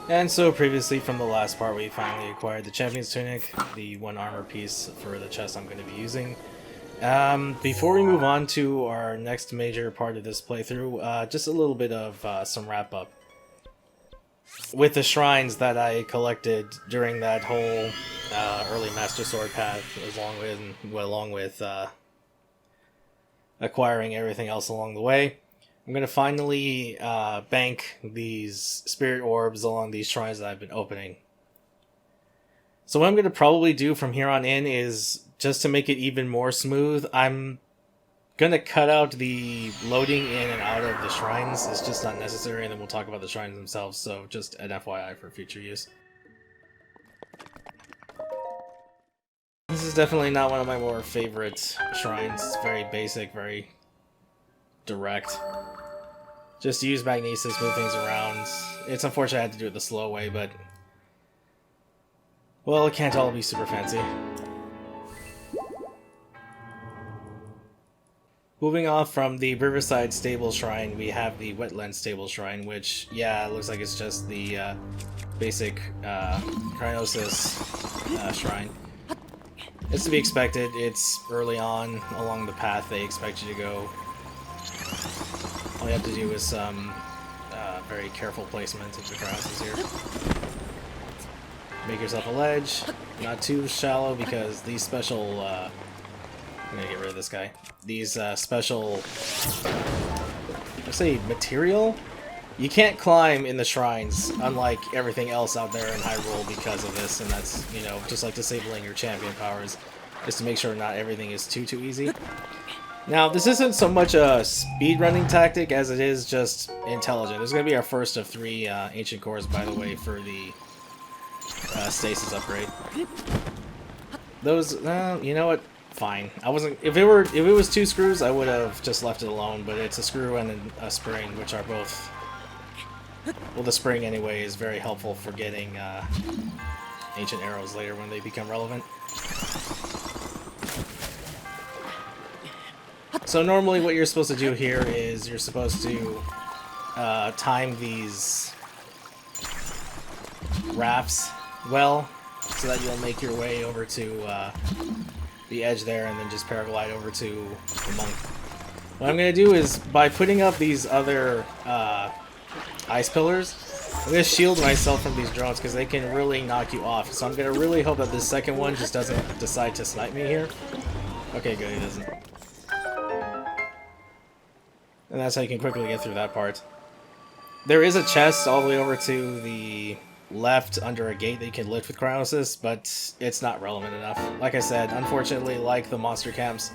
And so previously from the last part, we finally acquired the Champion's Tunic, the one armor piece for the chest I'm going to be using. Before we move on to our next major part of this playthrough, just a little bit of some wrap-up. With the shrines that I collected during that whole early Master Sword path, along with acquiring everything else along the way, I'm going to finally bank these spirit orbs along these shrines that I've been opening. So what I'm going to probably do from here on in is, just to make it even more smooth, I'm going to cut out the loading in and out of the shrines. It's just not necessary, and then we'll talk about the shrines themselves, so just an FYI for future use. This is definitely not one of my more favorite shrines. It's very basic, very direct. Just use magnesis, move things around. It's unfortunate I had to do it the slow way, but... well, it can't all be super fancy. Moving off from the Riverside Stable Shrine, we have the Wetland Stable Shrine, which, yeah, it looks like it's just the basic Cryonis shrine. It's to be expected. It's early on along the path they expect you to go. All you have to do is some very careful placement of the Cryonis here. Make yourself a ledge, not too shallow because these special, I'm gonna get rid of this guy. These special, let's say, material? You can't climb in the shrines, unlike everything else out there in Hyrule because of this, and that's, you know, just like disabling your champion powers, just to make sure not everything is too easy. Now, this isn't so much a speedrunning tactic as it is just intelligent. There's gonna be our first of 3 ancient cores, by the way, for the stasis upgrade. Those, you know what? Fine. I wasn't. If it was 2 screws, I would have just left it alone. But it's a screw and a spring, which are both. Well, the spring anyway is very helpful for getting ancient arrows later when they become relevant. So normally, what you're supposed to do here is you're supposed to time these rafts well, so that you'll make your way over to the edge there, and then just paraglide over to the monk. What I'm going to do is, by putting up these other ice pillars, I'm going to shield myself from these drones, because they can really knock you off. So I'm going to really hope that this second one just doesn't decide to snipe me here. Okay, good, he doesn't. And that's how you can quickly get through that part. There is a chest all the way over to the left under a gate that you can lift with Cryonis, but it's not relevant enough. Like I said, unfortunately, like the monster camps,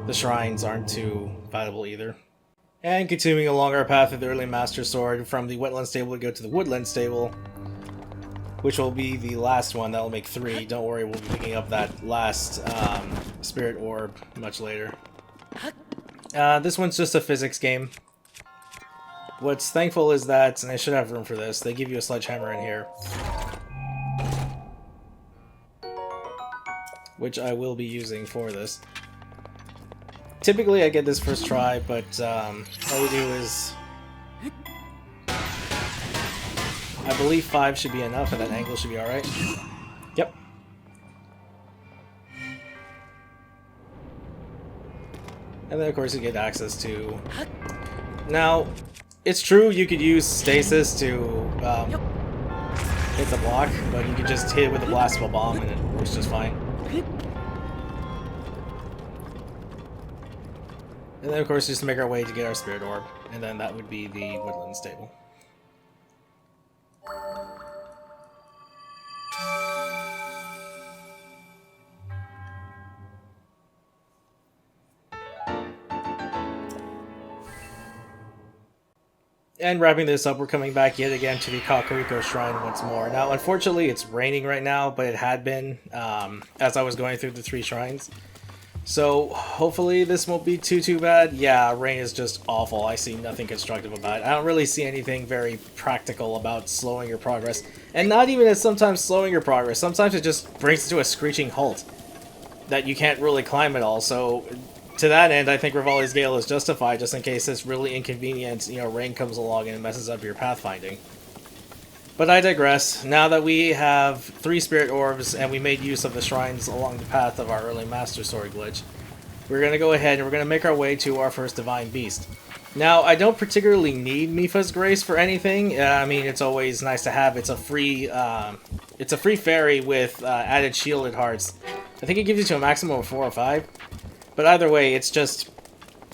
the shrines aren't too valuable either. And continuing along our path of the early Master Sword, from the Wetland Stable we go to the Woodland Stable, which will be the last one. That will make 3. Don't worry, we'll be picking up that last Spirit Orb much later. This one's just a physics game. What's thankful is that, and I should have room for this, they give you a sledgehammer in here. Which I will be using for this. Typically I get this first try, but all we do is... I believe 5 should be enough, and that angle should be alright. Yep. And then of course you get access to... Now... it's true you could use stasis to hit the block, but you can just hit it with a blastable bomb and it works just fine. And then of course just make our way to get our Spirit Orb, and then that would be the Woodland Stable. And wrapping this up, we're coming back yet again to the Kakariko Shrine once more. Now, unfortunately, it's raining right now, but it had been as I was going through the 3 shrines. So, hopefully this won't be too bad. Yeah, rain is just awful. I see nothing constructive about it. I don't really see anything very practical about slowing your progress. And not even as sometimes slowing your progress. Sometimes it just brings it to a screeching halt that you can't really climb at all. So... to that end, I think Rivali's Gale is justified, just in case this really inconvenient, rain comes along and it messes up your pathfinding. But I digress. Now that we have 3 spirit orbs and we made use of the shrines along the path of our early Master Sword glitch, we're going to go ahead and we're going to make our way to our first Divine Beast. Now, I don't particularly need Mipha's Grace for anything. I mean, it's always nice to have. It's a free fairy with added shielded hearts. I think it gives you to a maximum of 4 or 5. But either way, it's just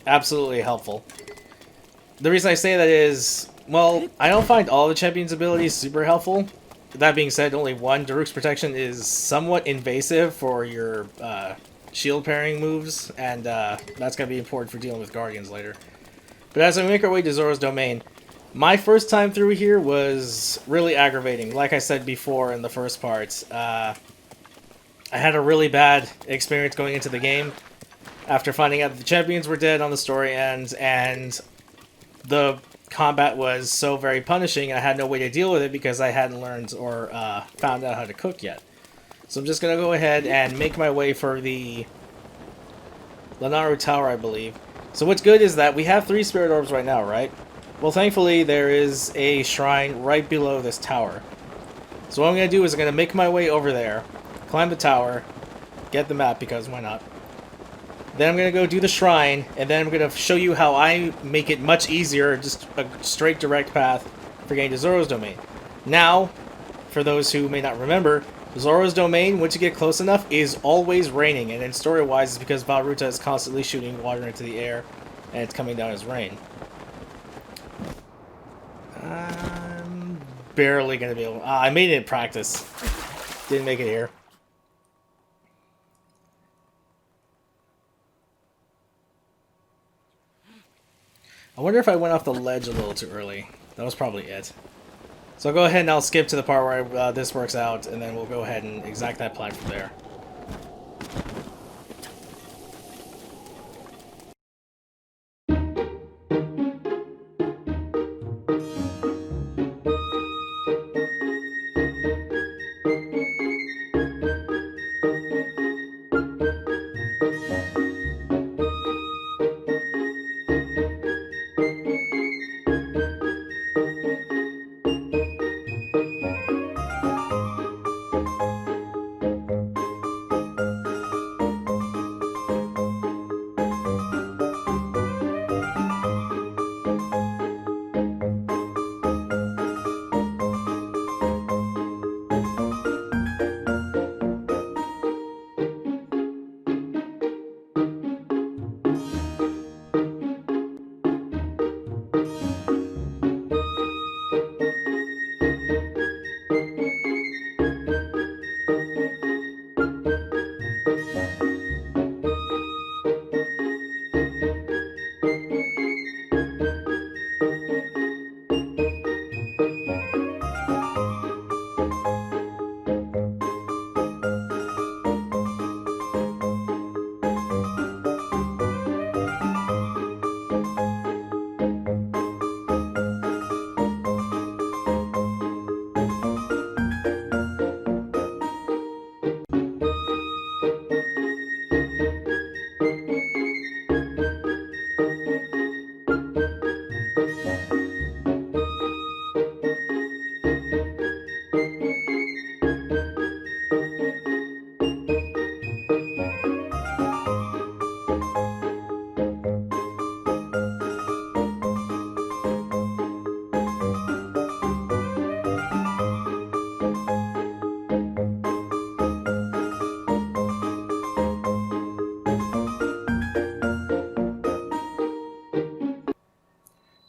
absolutely helpful. The reason I say that is, well, I don't find all the champion's abilities super helpful. That being said, only one, Daruk's Protection, is somewhat invasive for your shield pairing moves, and that's going to be important for dealing with Guardians later. But as we make our way to Zoro's Domain, my first time through here was really aggravating. Like I said before in the first part, I had a really bad experience going into the game after finding out that the champions were dead on the story end, and the combat was so very punishing. I had no way to deal with it because I hadn't learned or found out how to cook yet. So I'm just going to go ahead and make my way for the Lanaro Tower, I believe. So what's good is that we have 3 Spirit Orbs right now, right? Well, thankfully, there is a shrine right below this tower. So what I'm going to do is I'm going to make my way over there, climb the tower, get the map, because why not? Then I'm going to go do the shrine, and then I'm going to show you how I make it much easier, just a straight direct path for getting to Zoro's Domain. Now, for those who may not remember, Zoro's Domain, once you get close enough, is always raining, and in story-wise, it's because Valruta is constantly shooting water into the air, and it's coming down as rain. I'm barely going to be able... I made it in practice. Didn't make it here. I wonder if I went off the ledge a little too early. That was probably it. So I'll go ahead and I'll skip to the part where this works out, and then we'll go ahead and exact that plaque from there.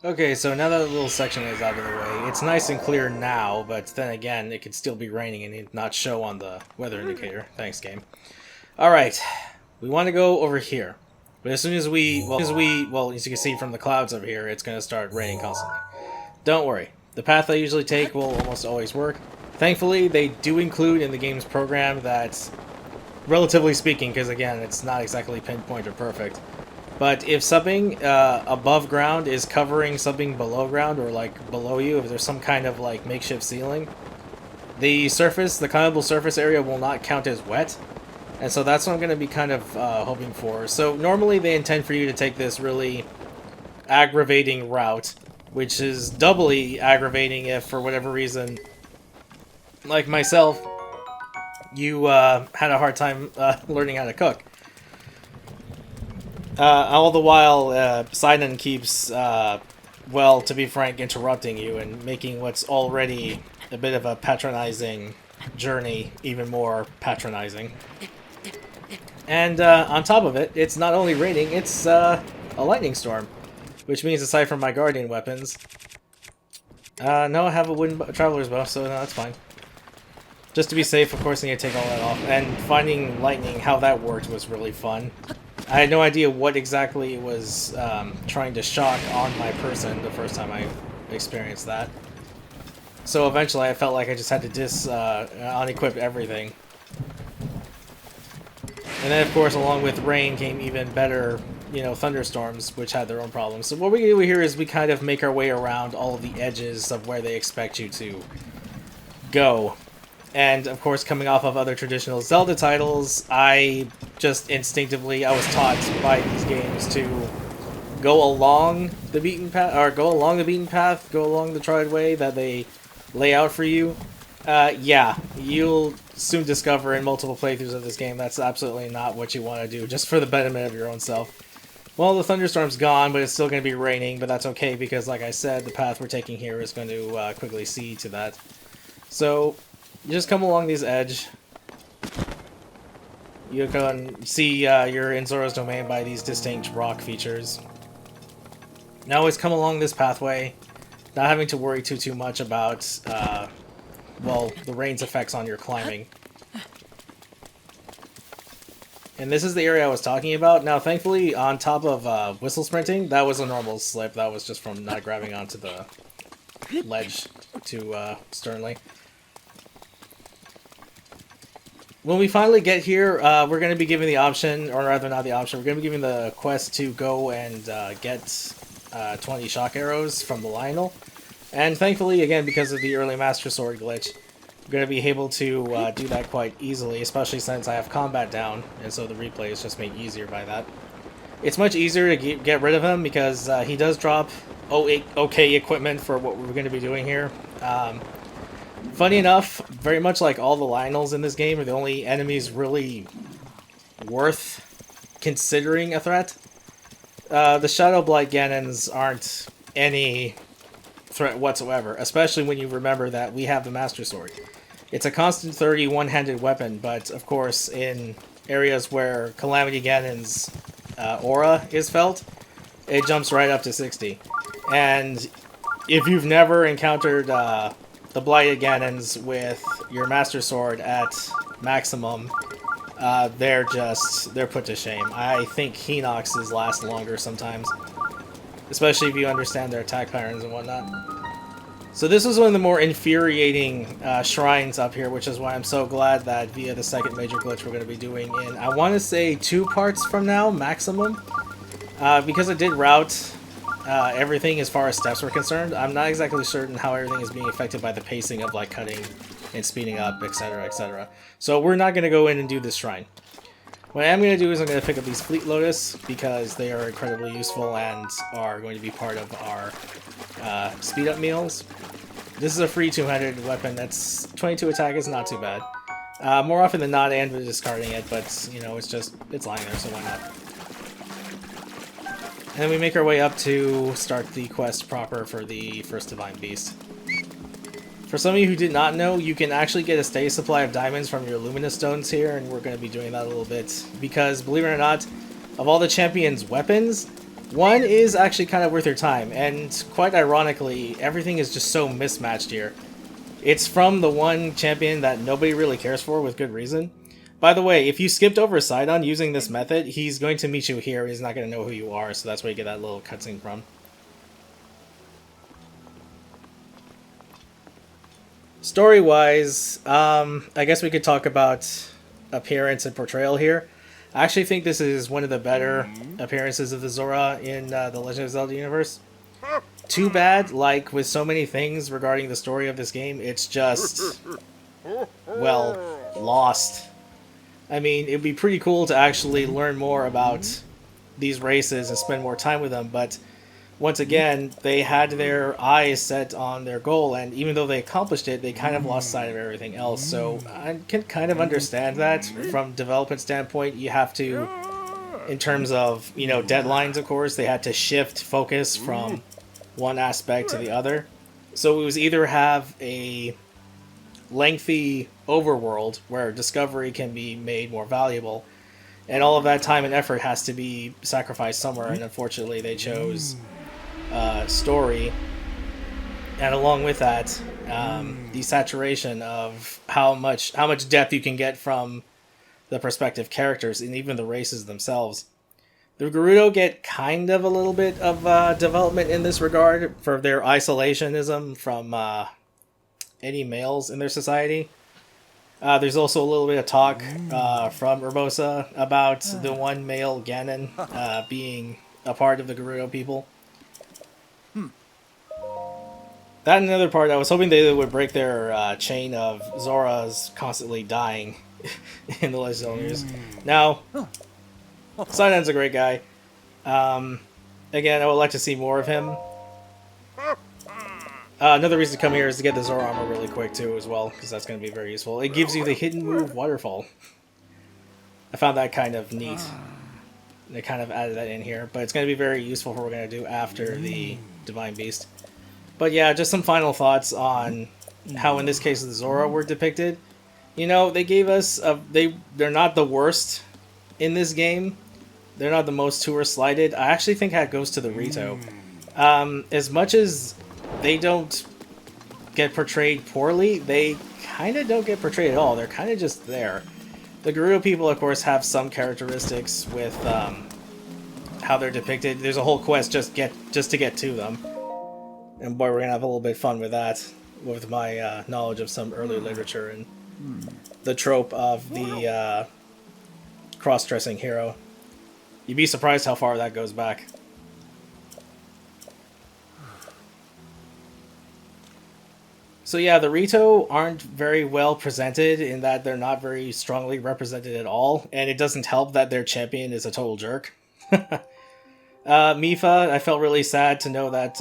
Okay, so now that little section is out of the way, it's nice and clear now, but then again, it could still be raining and it not show on the weather indicator. Thanks, game. Alright, we want to go over here. But as soon as well, as you can see from the clouds over here, it's going to start raining constantly. Don't worry, the path I usually take will almost always work. Thankfully, they do include in the game's program that, relatively speaking, because again, it's not exactly pinpoint or perfect, but if something above ground is covering something below ground, or like below you, if there's some kind of like makeshift ceiling, the surface, the climbable surface area will not count as wet. And so that's what I'm going to be kind of hoping for. So normally they intend for you to take this really aggravating route, which is doubly aggravating if for whatever reason like myself, you had a hard time learning how to cook. All the while, Sidon keeps, well, to be frank, interrupting you and making what's already a bit of a patronizing journey even more patronizing. And on top of it, it's not only raining, it's a lightning storm. Which means, aside from my guardian weapons... no, I have a wooden traveler's bow, so no, that's fine. Just to be safe, of course, I need to take all that off. And finding lightning, how that worked was really fun. I had no idea what exactly it was trying to shock on my person the first time I experienced that. So eventually I felt like I just had to unequip everything. And then, of course, along with rain came even better, you know, thunderstorms, which had their own problems. So what we do here is we kind of make our way around all of the edges of where they expect you to go. And, of course, coming off of other traditional Zelda titles, I just instinctively, I was taught by these games to go along the beaten path, go along the tried way that they lay out for you. Yeah, you'll soon discover in multiple playthroughs of this game that's absolutely not what you want to do, just for the betterment of your own self. Well, the thunderstorm's gone, but it's still going to be raining, but that's okay because, like I said, the path we're taking here is going to quickly see to that. So, you just come along this edge. You can see you're in Zora's domain by these distinct rock features. Now always come along this pathway, not having to worry too much about well, the rain's effects on your climbing. And this is the area I was talking about. Now, thankfully, on top of whistle sprinting, that was a normal slip. That was just from not grabbing onto the ledge too sternly. When we finally get here, we're going to be given the option, or rather not the option, we're going to be given the quest to go and get 20 shock arrows from the Lionel. And thankfully, again, because of the early Master Sword glitch, I'm going to be able to do that quite easily, especially since I have combat down, and so the replay is just made easier by that. It's much easier to get rid of him because he does drop okay equipment for what we're going to be doing here. Funny enough, very much like all the Lionels in this game are the only enemies really worth considering a threat. The Shadow Blight Ganons aren't any threat whatsoever, especially when you remember that we have the Master Sword. It's a constant 30 one-handed weapon, but of course in areas where Calamity Ganon's aura is felt, it jumps right up to 60. And if you've never encountered the Blighted Ganons with your Master Sword at maximum, they're put to shame. I think Hinox's last longer sometimes, especially if you understand their attack patterns and whatnot. So this was one of the more infuriating shrines up here, which is why I'm so glad that via the second major glitch we're going to be doing in, I want to say 2 parts from now, maximum. Because I did route everything as far as steps were concerned, I'm not exactly certain how everything is being affected by the pacing of like cutting and speeding up, etc, etc. So we're not going to go in and do this shrine. What I am going to do is I'm going to pick up these Fleet Lotus because they are incredibly useful and are going to be part of our speed up meals. This is a free 200 weapon. That's 22 attack is not too bad. More often than not I end up discarding it, but you know, it's lying there, so why not? And then we make our way up to start the quest proper for the first Divine Beast. For some of you who did not know, you can actually get a steady supply of diamonds from your Luminous Stones here, and we're going to be doing that a little bit. Because, believe it or not, of all the champion's weapons, one is actually kind of worth your time. And quite ironically, everything is just so mismatched here. It's from the one champion that nobody really cares for, with good reason. By the way, if you skipped over Sidon using this method, he's going to meet you here. He's not going to know who you are, so that's where you get that little cutscene from. Story-wise, I guess we could talk about appearance and portrayal here. I actually think this is one of the better appearances of the Zora in the Legend of Zelda universe. Too bad, like with so many things regarding the story of this game, it's just, well, lost. I mean, it'd be pretty cool to actually learn more about these races and spend more time with them, but once again, they had their eyes set on their goal, and even though they accomplished it, they kind of lost sight of everything else. So I can kind of understand that from development standpoint. You have to, in terms of, you know, deadlines, of course, they had to shift focus from one aspect to the other. So it was either have a lengthy overworld where discovery can be made more valuable, and all of that time and effort has to be sacrificed somewhere, and unfortunately they chose story, and along with that, the saturation of how much depth you can get from the prospective characters and even the races themselves. The Gerudo get kind of a little bit of development in this regard for their isolationism from any males in their society. There's also a little bit of talk from Urbosa about the one male Ganon being a part of the Gerudo people. That and another part, I was hoping they would break their chain of Zoras constantly dying in the Legend of Zelda news. Now, Sidon's a great guy. Again, I would like to see more of him. Another reason to come here is to get the Zora armor really quick too, as well, because that's going to be very useful. It gives you the hidden move Waterfall. I found that kind of neat. They kind of added that in here, but it's going to be very useful for what we're going to do after the Divine Beast. But yeah, just some final thoughts on how, in this case, the Zora were depicted. You know, they gave us they're not the worst in this game. They're not the most tour-slighted. I actually think that goes to the Rito. As much as they don't get portrayed poorly, they kind of don't get portrayed at all. They're kind of just there. The Gerudo people, of course, have some characteristics with how they're depicted. There's a whole quest just to get to them. And boy, we're going to have a little bit of fun with that, with my knowledge of some early literature and the trope of the cross-dressing hero. You'd be surprised how far that goes back. So yeah, the Rito aren't very well presented in that they're not very strongly represented at all, and it doesn't help that their champion is a total jerk. Mipha, I felt really sad to know that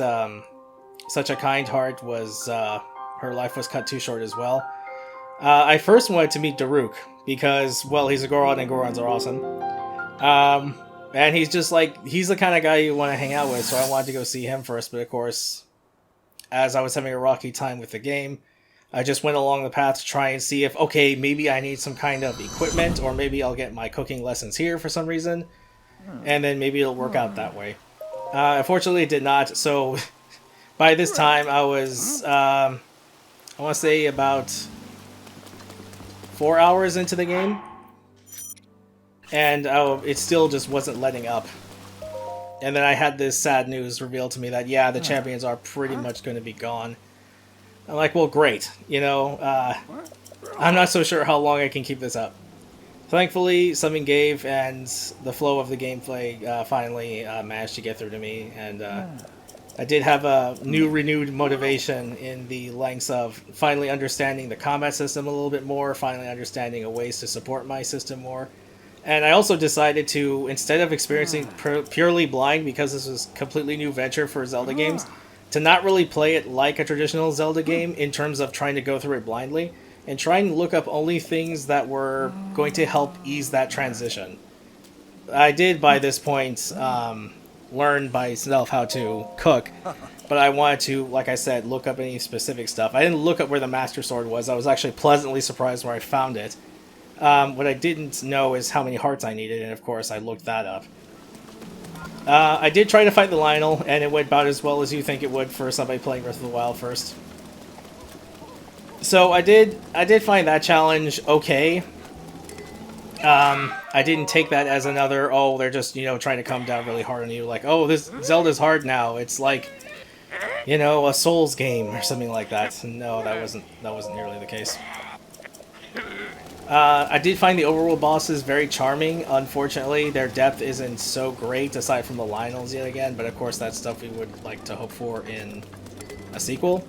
such a kind heart was, her life was cut too short as well. I first wanted to meet Daruk, because, well, he's a Goron and Gorons are awesome. And he's just like, he's the kind of guy you want to hang out with, so I wanted to go see him first, but of course, as I was having a rocky time with the game, I just went along the path to try and see if, okay, maybe I need some kind of equipment, or maybe I'll get my cooking lessons here for some reason, and then maybe it'll work out that way. Unfortunately, it did not, so by this time I was, I want to say about 4 hours into the game, and it still just wasn't letting up. And then I had this sad news revealed to me that, yeah, the champions are pretty much going to be gone. I'm like, well, great. You know, I'm not so sure how long I can keep this up. Thankfully, something gave, and the flow of the gameplay finally managed to get through to me. And I did have a renewed motivation in the lengths of finally understanding the combat system a little bit more, finally understanding ways to support my system more. And I also decided to, instead of experiencing purely blind, because this was a completely new venture for Zelda games, to not really play it like a traditional Zelda game in terms of trying to go through it blindly, and try and look up only things that were going to help ease that transition. I did, by this point, learn by myself how to cook, but I wanted to, like I said, look up any specific stuff. I didn't look up where the Master Sword was. I was actually pleasantly surprised where I found it. What I didn't know is how many hearts I needed, and of course I looked that up. I did try to fight the Lionel, and it went about as well as you think it would for somebody playing Breath of the Wild first. So I did find that challenge okay. I didn't take that as another, oh, they're just, you know, trying to come down really hard on you, like, oh, this Zelda's hard now. It's like, you know, a Souls game or something like that. No, that wasn't nearly the case. I did find the overworld bosses very charming. Unfortunately, their depth isn't so great, aside from the Lionels yet again, but of course that's stuff we would like to hope for in a sequel.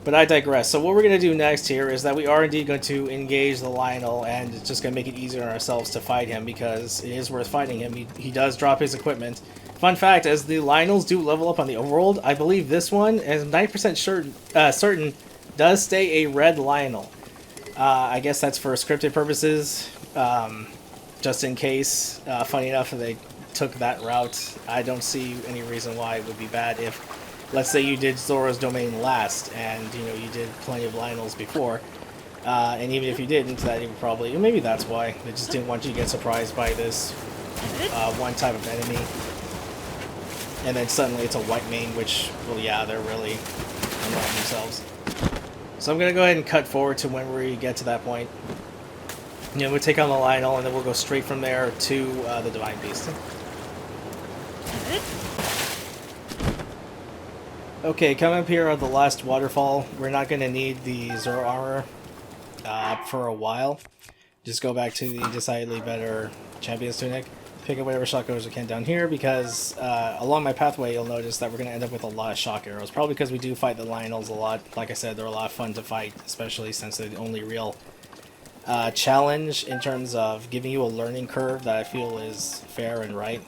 But I digress. So what we're going to do next here is that we are indeed going to engage the Lionel, and it's just going to make it easier on ourselves to fight him, because it is worth fighting him. He does drop his equipment. Fun fact, as the Lionels do level up on the overworld, I believe this one, as 90% certain, does stay a red Lionel. I guess that's for scripted purposes, just in case. Funny enough, they took that route. I don't see any reason why it would be bad if, let's say you did Zora's Domain last, and you did plenty of Lionels before, and even if you didn't, that you would probably, maybe that's why, they just didn't want you to get surprised by this one type of enemy. And then suddenly it's a white main, which, well, yeah, they're really annoying themselves. So I'm going to go ahead and cut forward to when we get to that point. We'll take on the Lionel, and then we'll go straight from there to the Divine Beast. Okay, coming up here on the last waterfall, we're not going to need the Zoro armor for a while. Just go back to the decidedly better Champion's Tunic. Pick up whatever shock arrows we can down here, because along my pathway you'll notice that we're going to end up with a lot of shock arrows. Probably because we do fight the Lionels a lot. Like I said, they're a lot of fun to fight, especially since they're the only real challenge in terms of giving you a learning curve that I feel is fair and right.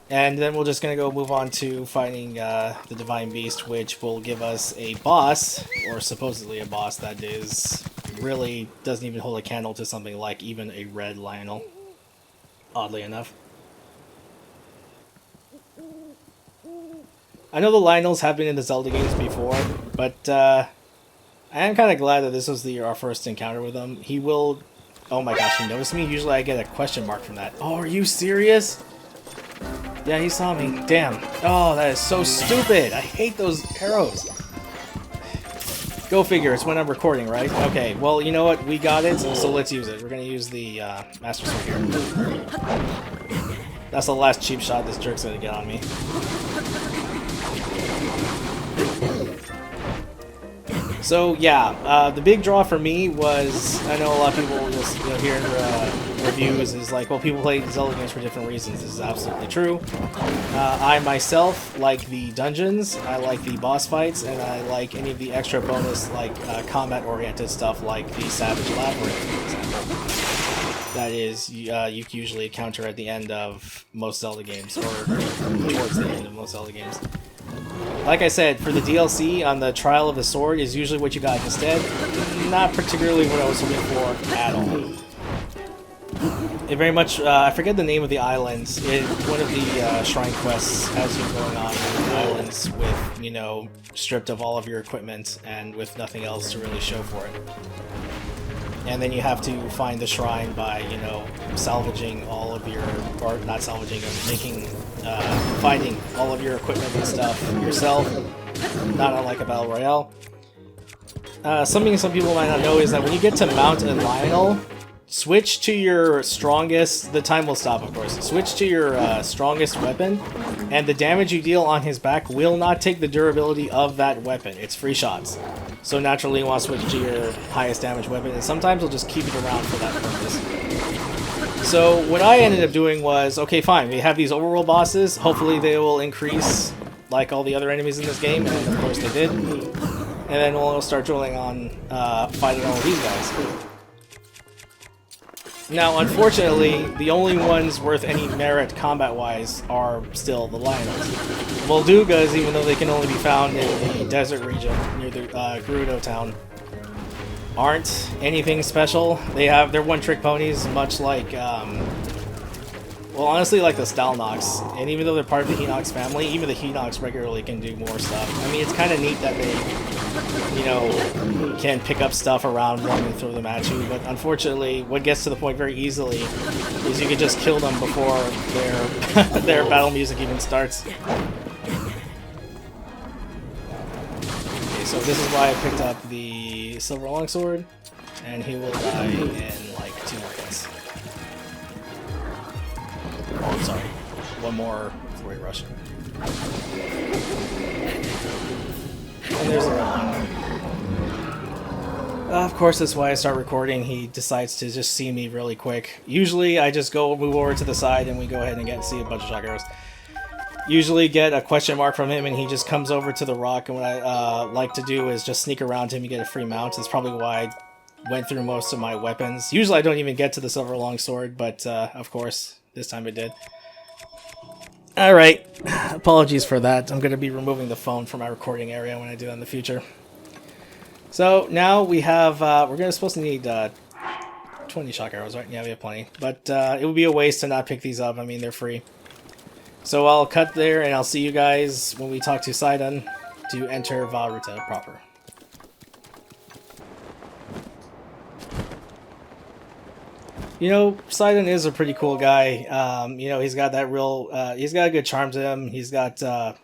And then we're just going to go move on to fighting the Divine Beast, which will give us a boss, or supposedly a boss, that is really doesn't even hold a candle to something like even a red Lionel. Oddly enough. I know the Lionels have been in the Zelda games before, but I am kind of glad that this was our first encounter with him. He will... Oh my gosh, he noticed me? Usually I get a question mark from that. Oh, are you serious? Yeah, he saw me. Damn. Oh, that is so stupid. I hate those arrows. Go figure, it's when I'm recording, right? Okay, well, you know what? We got it, so let's use it. We're gonna use the Master Sword here. That's the last cheap shot this jerk's gonna get on me. So, yeah, the big draw for me was, I know a lot of people will hear in reviews, is like, well, people play Zelda games for different reasons. This is absolutely true. I myself like the dungeons, I like the boss fights, and I like any of the extra bonus, like combat-oriented stuff, like the Savage Labyrinth, for example. That is, you can usually encounter at the end of most Zelda games, or towards the end of most Zelda games. Like I said, for the DLC on the Trial of the Sword is usually what you got instead. Not particularly what I was looking for at all. It very much, I forget the name of the islands. One of the shrine quests has you going on in the islands with, stripped of all of your equipment and with nothing else to really show for it. And then you have to find the shrine by, salvaging all of your, or not salvaging, finding all of your equipment and stuff yourself, not unlike a Battle Royale. Something some people might not know is that when you get to mount a Lionel, switch to your strongest, the time will stop of course, switch to your strongest weapon, and the damage you deal on his back will not take the durability of that weapon. It's free shots. So naturally you want to switch to your highest damage weapon, and sometimes you'll just keep it around for that purpose. So what I ended up doing was, okay fine, we have these overworld bosses, hopefully they will increase like all the other enemies in this game, and of course they did. And then we'll start drilling on fighting all of these guys. Now, unfortunately, the only ones worth any merit combat-wise are still the Lionels. Moldugas, even though they can only be found in the desert region near the Gerudo town, aren't anything special. They're one-trick ponies, much like, well, honestly, like the Stalnox. And even though they're part of the Hinox family, even the Hinox regularly can do more stuff. I mean, it's kind of neat that they, can pick up stuff around them and throw them at you, but unfortunately, what gets to the point very easily is you can just kill them before their battle music even starts. Okay, so this is why I picked up the Silver Longsword, and he will die in like 2 minutes. Oh, sorry. One more before we rush. And there's a red one. Of course, that's why I start recording. He decides to just see me really quick. Usually, I just move over to the side and we go ahead and see a bunch of shock arrows. Usually get a question mark from him and he just comes over to the rock, and what I like to do is just sneak around him and get a free mount. That's probably why I went through most of my weapons. Usually I don't even get to the Silver Longsword, but of course, this time I did. Alright, apologies for that. I'm going to be removing the phone from my recording area when I do that in the future. So now we have, we're supposed to need 20 shock arrows, right? Yeah, we have plenty. But it would be a waste to not pick these up. I mean, they're free. So I'll cut there, and I'll see you guys when we talk to Sidon to enter Vah-Ruta proper. You know, Sidon is a pretty cool guy. You know, he's got that real, he's got a good charm to him. He's got a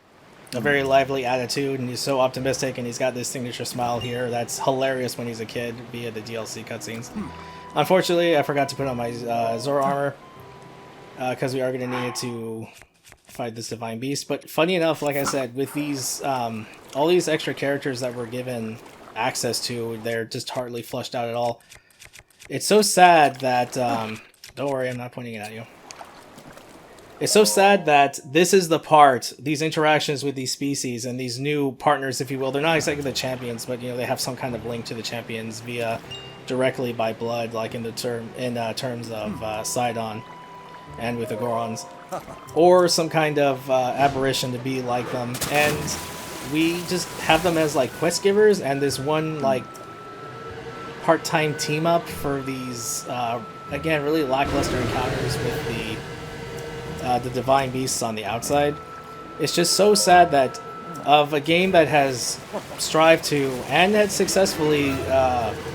very lively attitude, and he's so optimistic, and he's got this signature smile here that's hilarious when he's a kid via the DLC cutscenes. Unfortunately, I forgot to put on my Zora armor, because we are going to need it to fight this Divine Beast. But funny enough, like I said, with these, all these extra characters that we're given access to, they're just hardly fleshed out at all. It's so sad that, don't worry, I'm not pointing it at you. It's so sad that this is the part, these interactions with these species and these new partners, if you will, they're not exactly the champions, but, you know, they have some kind of link to the champions via, directly by blood, like in the terms of Sidon and with the Gorons. Or some kind of aberration to be like them, and we just have them as, like, quest givers, and this one, like, part-time team-up for these, again, really lackluster encounters with the Divine Beasts on the outside. It's just so sad that of a game that has strived to, and had successfully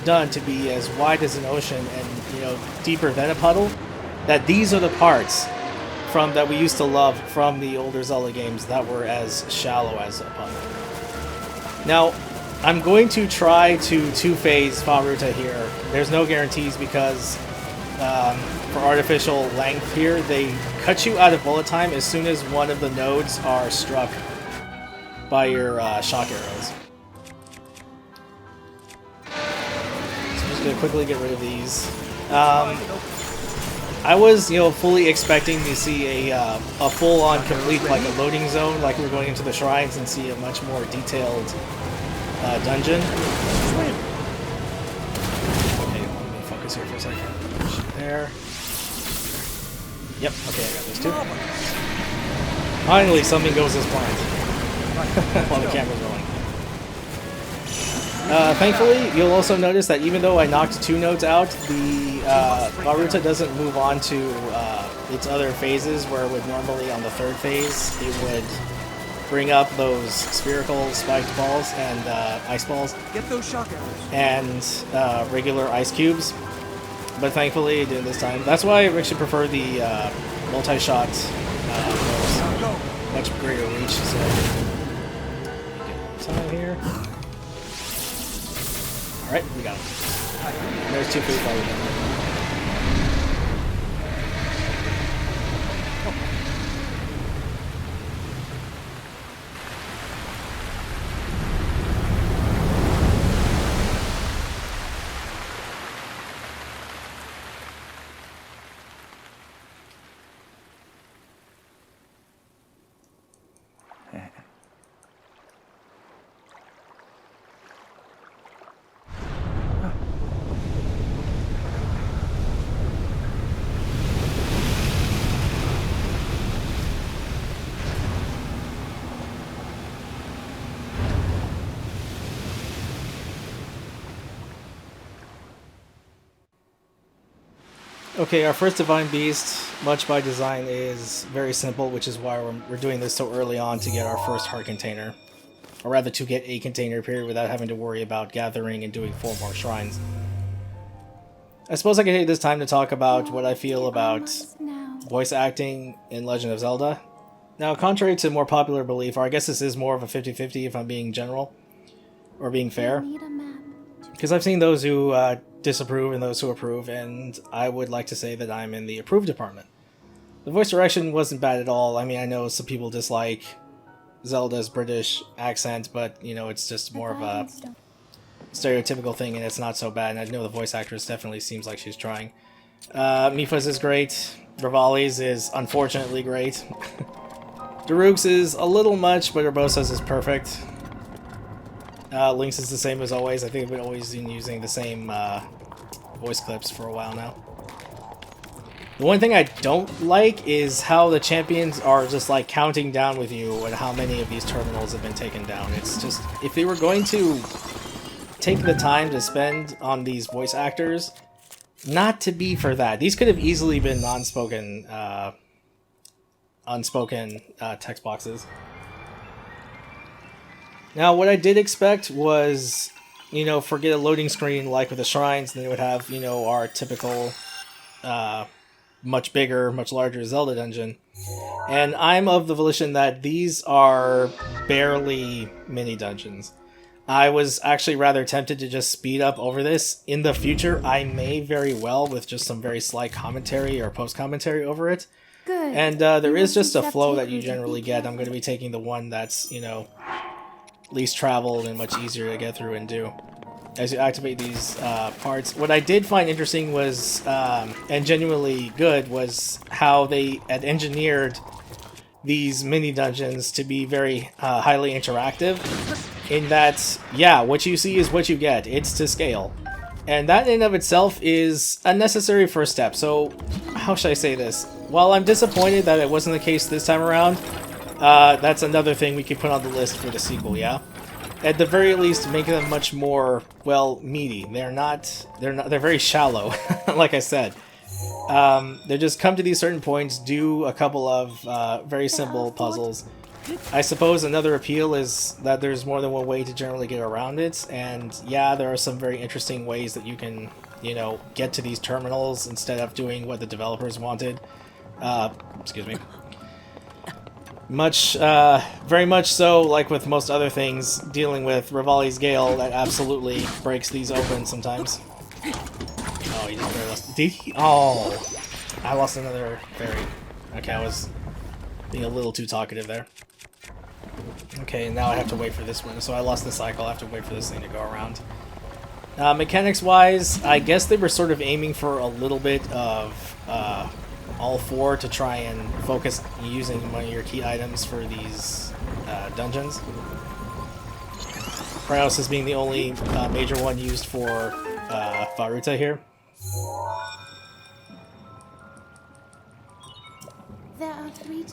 done to be as wide as an ocean and, you know, deeper than a puddle, that these are the parts from that we used to love from the older Zelda games that were as shallow as a puddle. Now, I'm going to try to two-phase Vah-Ruta here. There's no guarantees because for artificial length here, they cut you out of bullet time as soon as one of the nodes are struck by your shock arrows. So I'm just going to quickly get rid of these. I was, you know, fully expecting to see a full-on complete, like a loading zone, like we were going into the shrines and see a much more detailed dungeon. Okay, let me focus here for a second. There. Yep, okay, I got those two. Finally, something goes as planned. While the camera's rolling. Thankfully, you'll also notice that even though I knocked two nodes out, the Vah-Ruta doesn't move on to its other phases, where it would normally on the third phase, it would bring up those spherical spiked balls and ice balls. Get those shock arrows. And regular ice cubes. But thankfully it did this time. That's why I actually prefer the multi-shot much greater reach. So get time here. Alright, we got him. There's two food while we go. Okay, our first Divine Beast, much by design, is very simple, which is why we're doing this so early on to get our first heart container. Or rather, to get a container, period, without having to worry about gathering and doing 4 more shrines. I suppose I can take this time to talk about what I feel about voice acting in Legend of Zelda. Now, contrary to more popular belief, or I guess this is more of a 50-50 if I'm being general, or being fair. Because I've seen those who disapprove and those who approve, and I would like to say that I'm in the approve department. The voice direction wasn't bad at all. I mean, I know some people dislike Zelda's British accent, but, you know, it's just more of a stereotypical thing, and it's not so bad, and I know the voice actress definitely seems like she's trying. Mipha's is great. Rivali's is unfortunately great. Daruk's is a little much, but Urbosa's is perfect. Link's is the same as always. I think we've always been using the same voice clips for a while now. The one thing I don't like is how the champions are just like counting down with you and how many of these terminals have been taken down. It's just, if they were going to take the time to spend on these voice actors, not to be for that. These could have easily been non-spoken, unspoken text boxes. Now, what I did expect was, you know, forget a loading screen like with the shrines, and they would have, you know, our typical, much bigger, much larger Zelda dungeon. And I'm of the volition that these are barely mini dungeons. I was actually rather tempted to just speed up over this. In the future, I may very well, with just some very slight commentary or post-commentary over it. Good. And there is just a flow that you generally get. I'm going to be taking the one that's, you know, least traveled and much easier to get through and do as you activate these parts. What I did find interesting was, and genuinely good, was how they had engineered these mini dungeons to be very highly interactive, in that, yeah, what you see is what you get. It's to scale. And that in and of itself is a necessary first step. So, how should I say this? While I'm disappointed that it wasn't the case this time around, that's another thing we could put on the list for the sequel, yeah? At the very least, make them much more, well, meaty. They're very shallow, like I said. They just come to these certain points, do a couple of very simple puzzles. I suppose another appeal is that there's more than one way to generally get around it, and yeah, there are some very interesting ways that you can, you know, get to these terminals instead of doing what the developers wanted. Excuse me. Very much so, like with most other things, dealing with Rivali's Gale, that absolutely breaks these open sometimes. Oh, he just lost. Did he? Oh, I lost another fairy. Okay, I was being a little too talkative there. Okay, now I have to wait for this one. So I lost the cycle. I have to wait for this thing to go around. Mechanics-wise, I guess they were sort of aiming for a little bit of all four to try and focus using one of your key items for these dungeons. Kryanos is being the only major one used for Varuta here. There are 3.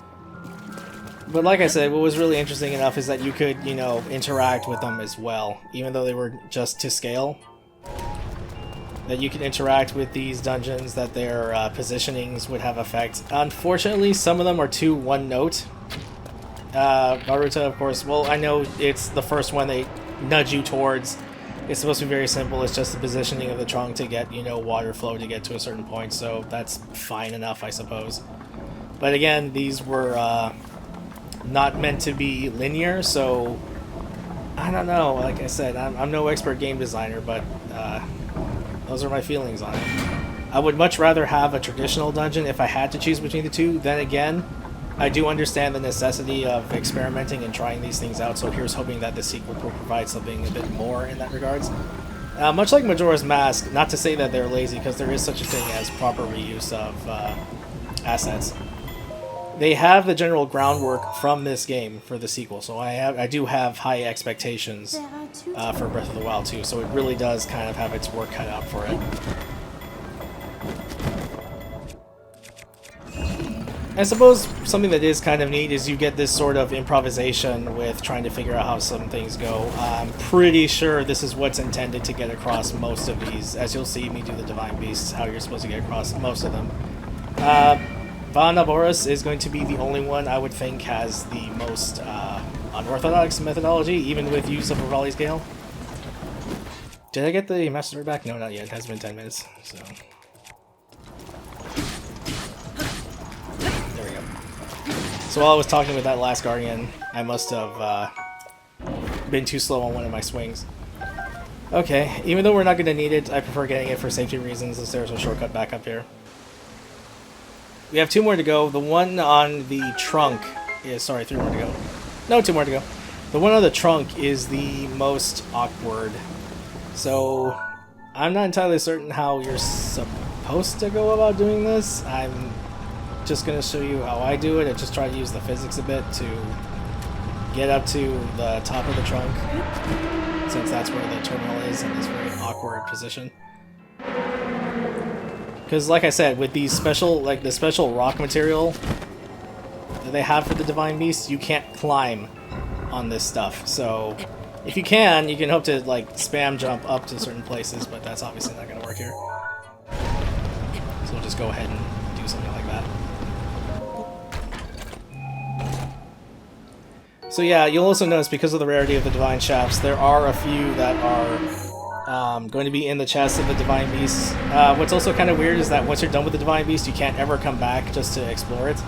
But like I said, what was really interesting enough is that you could, you know, interact with them as well, even though they were just to scale. That you can interact with these dungeons, that their positionings would have effect. Unfortunately, some of them are too one-note. Varuta, of course, well, I know it's the first one they nudge you towards. It's supposed to be very simple. It's just the positioning of the trunk to get, you know, water flow to get to a certain point, so that's fine enough, I suppose. But again, these were not meant to be linear, so I don't know. Like I said, I'm no expert game designer, but those are my feelings on it. I would much rather have a traditional dungeon if I had to choose between the two. Then again, I do understand the necessity of experimenting and trying these things out, so here's hoping that the sequel will provide something a bit more in that regards. Much like Majora's Mask, not to say that they're lazy, because there is such a thing as proper reuse of assets. They have the general groundwork from this game for the sequel, so I do have high expectations for Breath of the Wild 2, so it really does kind of have its work cut out for it. I suppose something that is kind of neat is you get this sort of improvisation with trying to figure out how some things go. I'm pretty sure this is what's intended to get across most of these, as you'll see me do the Divine Beasts, how you're supposed to get across most of them. Vanaboris is going to be the only one I would think has the most unorthodox methodology, even with use of Rivali's Gale. Did I get the Master Sword back? No, not yet. It has been 10 minutes, so... There we go. So while I was talking with that last Guardian, I must have been too slow on one of my swings. Okay, even though we're not going to need it, I prefer getting it for safety reasons, as there's a shortcut back up here. We have 2 more to go. The one on the trunk is... Sorry, 3 more to go. No, 2 more to go. The one on the trunk is the most awkward. So, I'm not entirely certain how you're supposed to go about doing this. I'm just going to show you how I do it and just try to use the physics a bit to get up to the top of the trunk, since that's where the terminal is in this very awkward position. Because like I said, with these special, like the special rock material that they have for the Divine Beast, you can't climb on this stuff. So if you can hope to like spam jump up to certain places, but that's obviously not going to work here. So we'll just go ahead and do something like that. So yeah, you'll also notice because of the rarity of the Divine Shafts, there are a few that are going to be in the chest of the Divine Beast. What's also kind of weird is that once you're done with the Divine Beast, you can't ever come back just to explore it.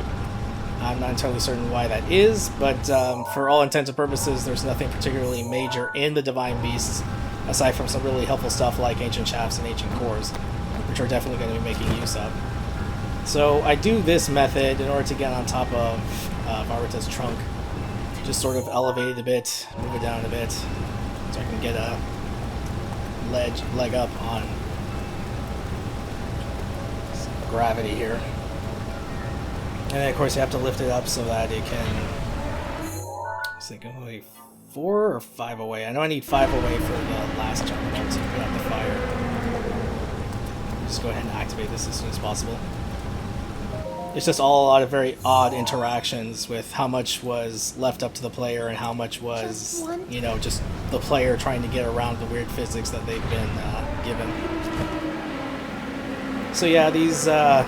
I'm not entirely certain why that is, but for all intents and purposes, there's nothing particularly major in the Divine Beasts, aside from some really helpful stuff like Ancient Shafts and Ancient Cores, which we're definitely going to be making use of. So I do this method in order to get on top of Varita's trunk. Just sort of elevate it a bit, move it down a bit, so I can get a leg up on some gravity here. And then of course you have to lift it up so that it can, I think only 4 or 5 away. I know I need 5 away for the last jump to put out the fire. Just go ahead and activate this as soon as possible. It's just all a lot of very odd interactions with how much was left up to the player and how much was, you know, just the player trying to get around the weird physics that they've been given. So yeah, these, the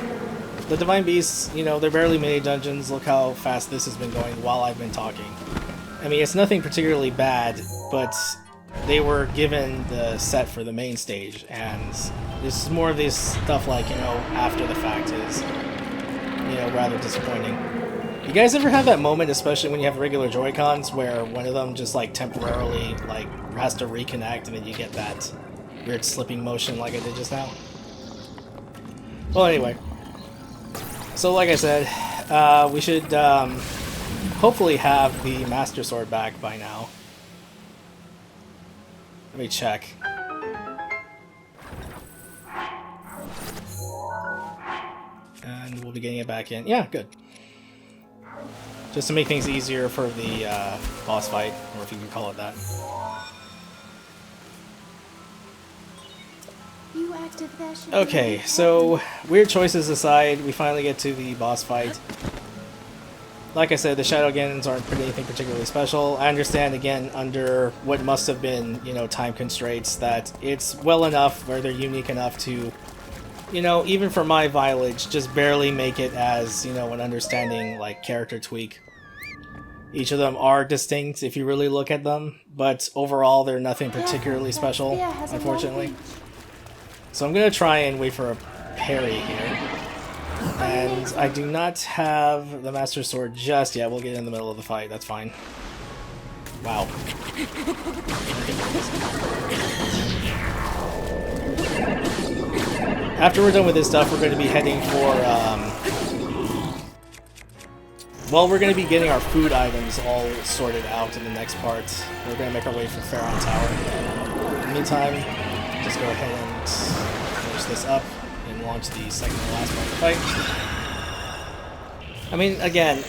Divine Beasts, you know, they're barely mini dungeons. Look how fast this has been going while I've been talking. I mean, it's nothing particularly bad, but they were given the set for the main stage, and this is more of this stuff like, you know, after the fact is, you know, rather disappointing. You guys ever have that moment, especially when you have regular Joy-Cons, where one of them just like temporarily like has to reconnect and then you get that weird slipping motion like I did just now? Well, anyway. So like I said, we should hopefully have the Master Sword back by now. Let me check. And we'll be getting it back in. Yeah, good. Just to make things easier for the boss fight, or if you can call it that. You active there should Okay, so weird choices aside, we finally get to the boss fight. Like I said, the Shadow Ganons aren't anything particularly special. I understand, again, under what must have been, you know, time constraints, that it's well enough where they're unique enough to, you know, even for my mileage, just barely make it as, you know, an understanding, like, character tweak. Each of them are distinct if you really look at them, but overall they're nothing particularly special, unfortunately. So I'm going to try and wait for a parry here. And I do not have the Master Sword just yet. We'll get in the middle of the fight, that's fine. Wow. After we're done with this stuff, we're going to be heading for, well, we're going to be getting our food items all sorted out in the next part. We're going to make our way for Pharaon Tower. In the meantime, just go ahead and finish this up and launch the second and last part of the fight. I mean, again,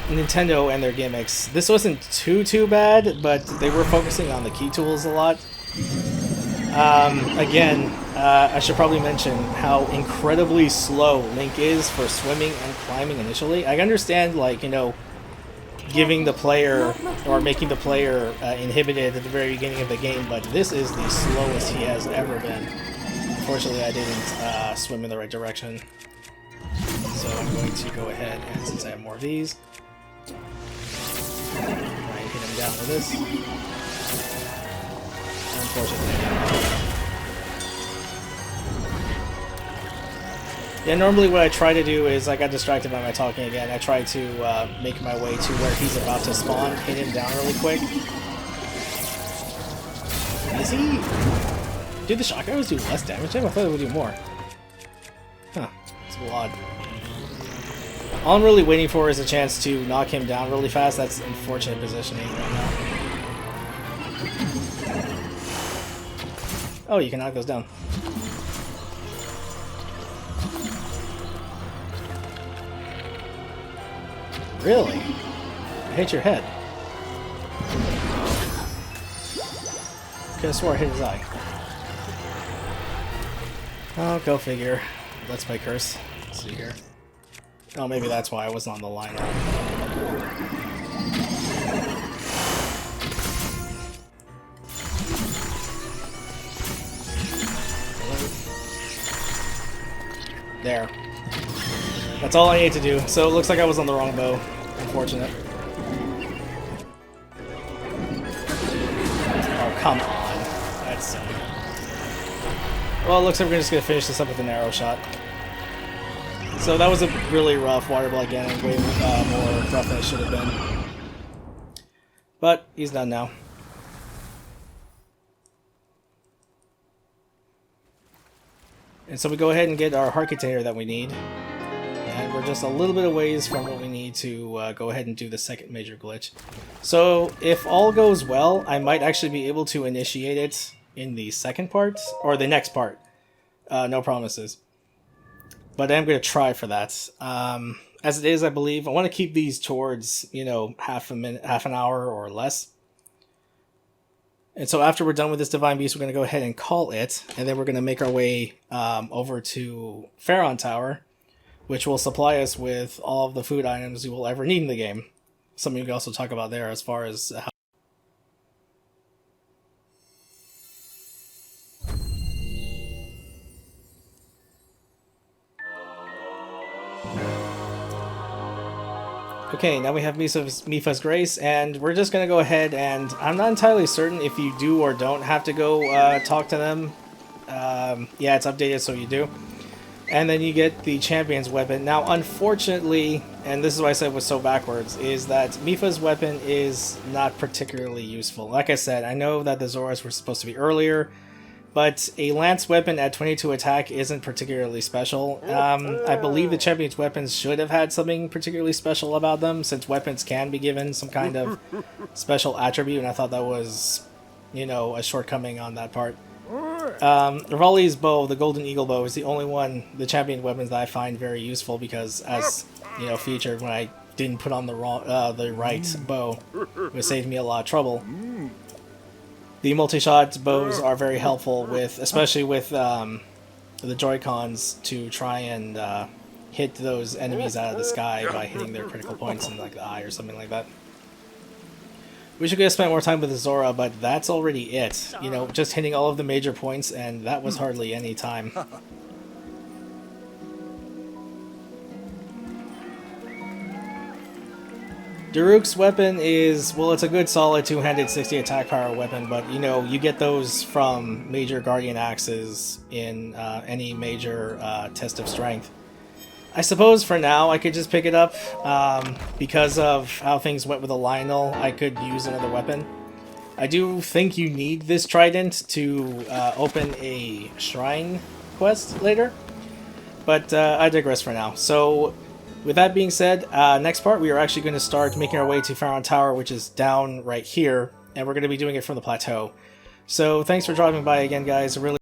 Nintendo and their gimmicks. This wasn't too bad, but they were focusing on the key tools a lot. Again, I should probably mention how incredibly slow Link is for swimming and climbing initially. I understand, like, you know, giving the player, or making the player inhibited at the very beginning of the game, but this is the slowest he has ever been. Unfortunately, I didn't swim in the right direction. So I'm going to go ahead, and since I have more of these, try and hit him down with this. Unfortunately. Yeah, normally what I try to do is, I got distracted by my talking again, I try to make my way to where he's about to spawn, hit him down really quick. Is he... Did the shock arrows do less damage to him? I thought it would do more. Huh, it's a little odd. All I'm really waiting for is a chance to knock him down really fast. That's unfortunate positioning right now. Oh, you can knock those down. Really? I hit your head. Could have swore I hit his eye. Oh, go figure. Let's Play curse. Let's see here. Oh, maybe that's why I wasn't on the line. There. That's all I need to do. So it looks like I was on the wrong bow. Unfortunate. Oh, come on. That's silly. Well, it looks like we're just going to finish this up with an arrow shot. So that was a really rough water block again, and way more rough than it should have been. But he's done now. And so we go ahead and get our heart container that we need. And we're just a little bit of ways from what we need to go ahead and do the second major glitch. So if all goes well, I might actually be able to initiate it in the second part, or the next part. No promises. But I'm going to try for that. As it is, I believe, I want to keep these towards, you know, half an hour or less. And so after we're done with this Divine Beast, we're going to go ahead and call it, and then we're going to make our way over to Pharaon Tower, which will supply us with all of the food items we will ever need in the game. Something we can also talk about there as far as how... Okay, now we have Mipha's Grace, and we're just going to go ahead and... I'm not entirely certain if you do or don't have to go talk to them. Yeah, it's updated, so you do. And then you get the Champion's Weapon. Now, unfortunately, and this is why I said it was so backwards, is that Mipha's Weapon is not particularly useful. Like I said, I know that the Zoras were supposed to be earlier, but a Lance Weapon at 22 attack isn't particularly special. I believe the Champion's Weapons should have had something particularly special about them, since weapons can be given some kind of special attribute, and I thought that was, you know, a shortcoming on that part. Rivali's bow, the Golden Eagle bow, is the only one, the champion weapons, that I find very useful because, as you know, featured when I didn't put on the right bow, it saved me a lot of trouble. The multi-shot bows are very helpful with, especially with the Joy-Cons, to try and hit those enemies out of the sky by hitting their critical points in like the eye or something like that. We should have spent more time with the Zora, but that's already it. You know, just hitting all of the major points, and that was hardly any time. Daruk's weapon is, well, it's a good solid two-handed 60 attack power weapon, but, you know, you get those from major Guardian Axes in any major test of strength. I suppose for now I could just pick it up. Because of how things went with the Lionel, I could use another weapon. I do think you need this trident to open a shrine quest later, but I digress for now. So, with that being said, next part we are actually going to start making our way to Pharaon Tower, which is down right here, and we're going to be doing it from the plateau. So, thanks for dropping by again, guys. I really